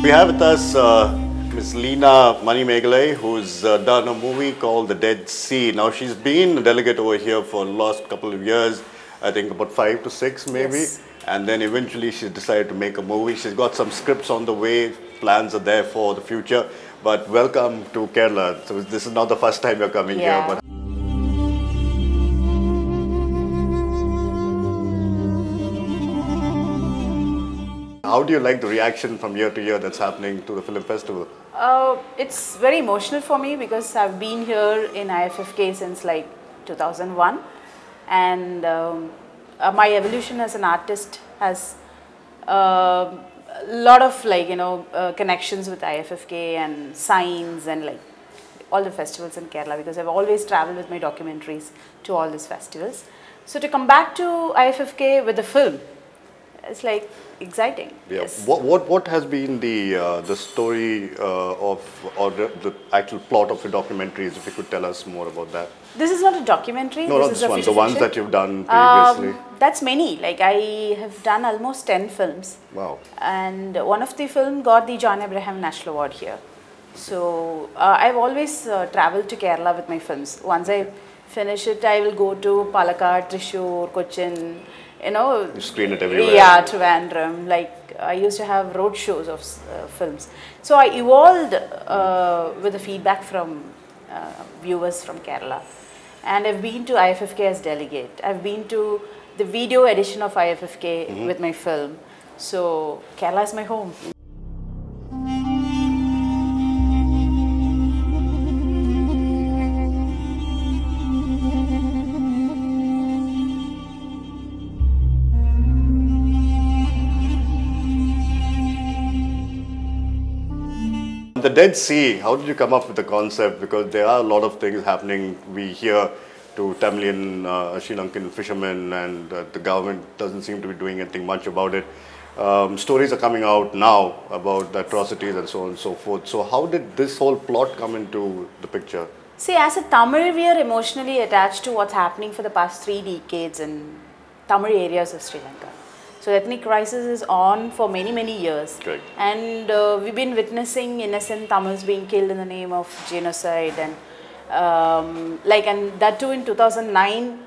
We have with us Ms. Leena Manimekalai, who's done a movie called The Dead Sea. Now, she's been a delegate over here for the last couple of years, I think about 5 to 6 maybe. Yes. And then eventually she decided to make a movie. She's got some scripts on the way, plans are there for the future. But welcome to Kerala. So this is not the first time you're coming here. Yeah. But how do you like the reaction from year to year that's happening to the film festival? It's very emotional for me because I've been here in IFFK since like 2001, and my evolution as an artist has a lot of connections with IFFK and signs and like all the festivals in Kerala, because I've always traveled with my documentaries to all these festivals. So to come back to IFFK with the film, it's like exciting. Yeah. Yes. What has been the story of or the actual plot of the documentaries? If you could tell us more about that. This is not a documentary. No, not is this a one. feature The ones fiction. that you've done previously. That's many. Like I have done almost 10 films. Wow. And one of the film got the John Abraham National Award here. So I've always traveled to Kerala with my films. Once I finish it, I will go to Palakkad, Thrissur, Cochin. You screen it everywhere. Yeah, Trivandrum. Like I used to have road shows of films. So I evolved with the feedback from viewers from Kerala. And I've been to IFFK as delegate. I've been to the video edition of IFFK with my film. So Kerala is my home. The Dead Sea, how did you come up with the concept? Because there are a lot of things happening. We hear to Tamilian, Sri Lankan fishermen, and the government doesn't seem to be doing anything much about it. Stories are coming out now about the atrocities and so on and so forth. So how did this whole plot come into the picture? See, as a Tamil, we are emotionally attached to what's happening for the past 3 decades in Tamil areas of Sri Lanka. So ethnic crisis is on for many, many years. Correct. And we've been witnessing innocent Tamils being killed in the name of genocide, and and that too in 2009,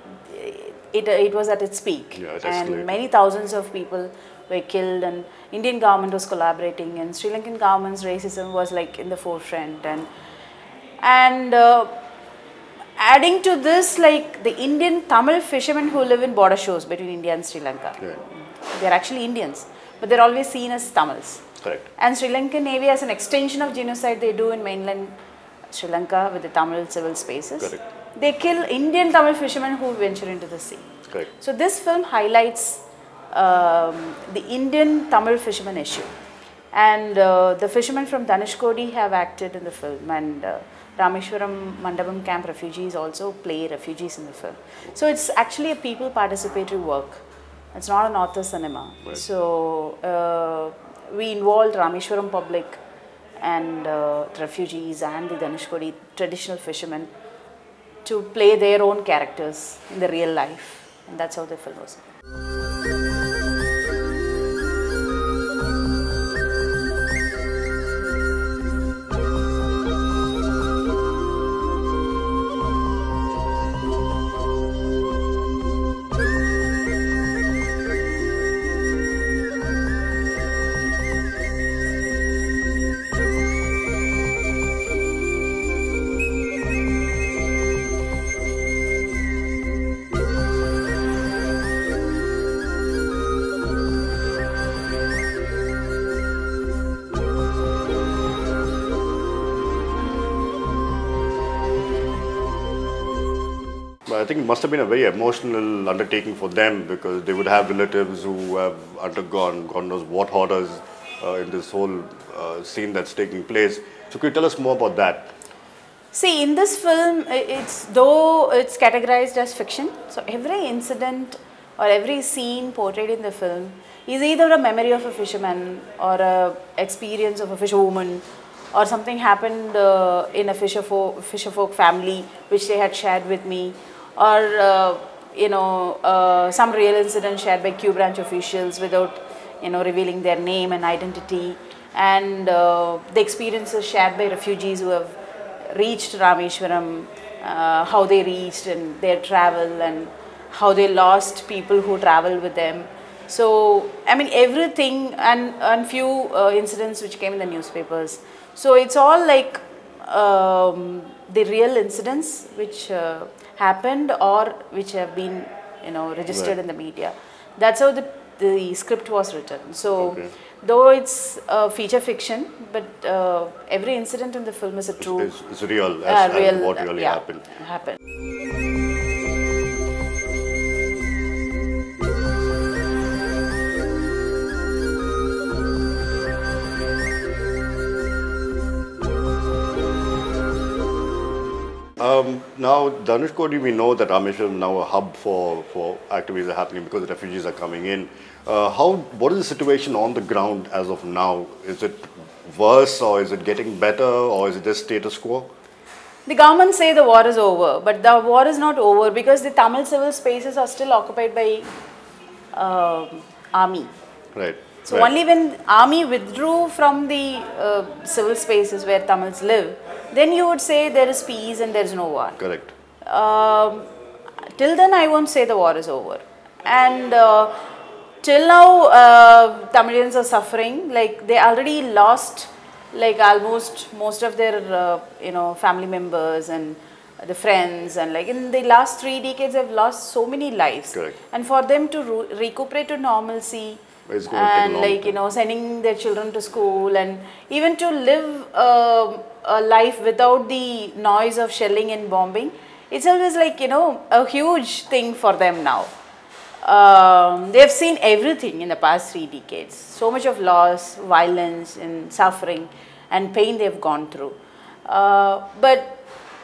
it was at its peak. Yeah, it and escalated. many thousands of people were killed, and Indian government was collaborating, and Sri Lankan government's racism was like in the forefront, and adding to this, like the Indian Tamil fishermen who live in border shores between India and Sri Lanka. Yeah. They're actually Indians, but they're always seen as Tamils. Correct. And Sri Lankan Navy, as an extension of genocide they do in mainland Sri Lanka with the Tamil civil spaces. Correct. They kill Indian Tamil fishermen who venture into the sea. Correct. So this film highlights the Indian Tamil fisherman issue. And the fishermen from Dhanushkodi have acted in the film, and Rameshwaram Mandapam camp refugees also play refugees in the film. So it's actually a people participatory work. It's not an author cinema. Right. So we involved Rameshwaram public and refugees and the Dhanushkodi traditional fishermen to play their own characters in the real life. And that's how the film was. But I think it must have been a very emotional undertaking for them, because they would have relatives who have undergone God knows what horrors in this whole scene that's taking place. So could you tell us more about that? See, in this film, though it's categorized as fiction, so every incident or every scene portrayed in the film is either a memory of a fisherman or a experience of a fisherwoman, or something happened in a fisherfolk family which they had shared with me, or some real incident shared by Q branch officials without revealing their name and identity. and the experiences shared by refugees who have reached Rameshwaram, how they reached and their travel, and how they lost people who traveled with them. So, I mean, everything, and few incidents which came in the newspapers. So, it's all like the real incidents which happened or which have been, registered in the media. That's how the script was written. So, though it's feature fiction, but every incident in the film is a true. It's real, as real, what really happened. Now, Dhanushkodi, we know that Rameshwaram is now a hub for activities are happening because refugees are coming in. What is the situation on the ground as of now? Is it worse, or is it getting better, or is it just status quo? The government say the war is over, but the war is not over because the Tamil civil spaces are still occupied by army. Right. So only when army withdrew from the civil spaces where Tamils live, then you would say there is peace and there is no war. Correct. Till then I won't say the war is over. And till now Tamilians are suffering, like they already lost like almost most of their family members and the friends, and like in the last 3 decades they've lost so many lives. Correct. And for them to recuperate to normalcy, and like sending their children to school, and even to live a life without the noise of shelling and bombing, itself is like a huge thing for them now. They have seen everything in the past 3 decades, so much of loss, violence and suffering and pain they have gone through, but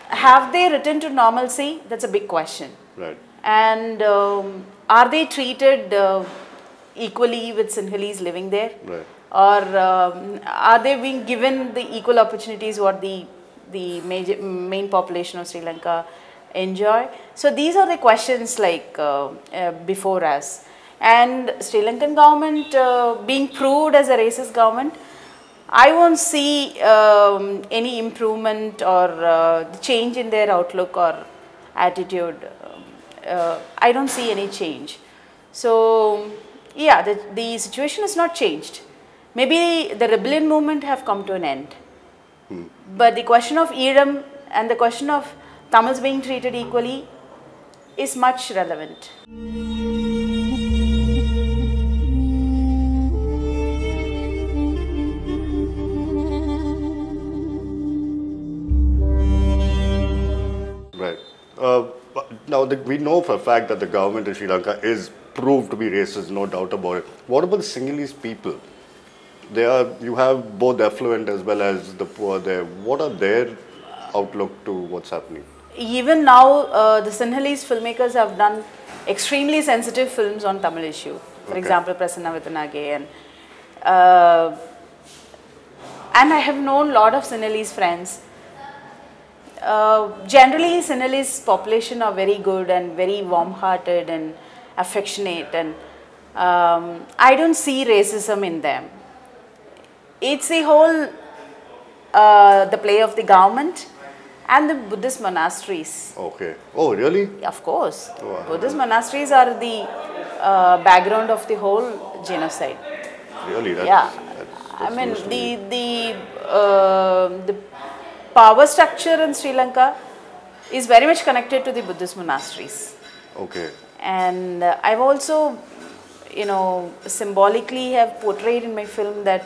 have they returned to normalcy? That's a big question. Right. And are they treated equally with Sinhalese living there? Right. Or are they being given the equal opportunities what the main population of Sri Lanka enjoy? So these are the questions like before us. And Sri Lankan government being proved as a racist government, I won't see any improvement or change in their outlook or attitude. I don't see any change. So yeah, the situation has not changed. Maybe the rebellion movement have come to an end. But the question of Edom and the question of Tamils being treated equally is much relevant. Right. Now, we know for a fact that the government in Sri Lanka is proved to be racist, no doubt about it. What about the Sinhalese people? You have both affluent as well as the poor there. What are their outlook to what's happening? Even now, the Sinhalese filmmakers have done extremely sensitive films on Tamil issue. For example, Prasanna Vittanage, and I have known a lot of Sinhalese friends. Generally, Sinhalese population are very good and very warm-hearted and affectionate, and I don't see racism in them. It's the whole the play of the government and the Buddhist monasteries. Okay. Oh, really? Of course. Wow. Buddhist monasteries are the background of the whole genocide. Really? That's I mean, the power structure in Sri Lanka is very much connected to the Buddhist monasteries. Okay. And I've also, symbolically have portrayed in my film that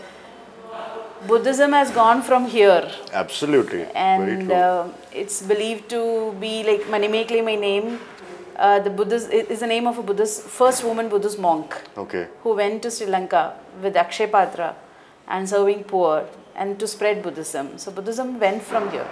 Buddhism has gone from here. Absolutely. And very true. It's believed to be like Manimekalai, my name. The Buddhist is the name of a first woman Buddhist monk. Okay. Who went to Sri Lanka with Akshay Patra and serving poor and to spread Buddhism. So Buddhism went from here.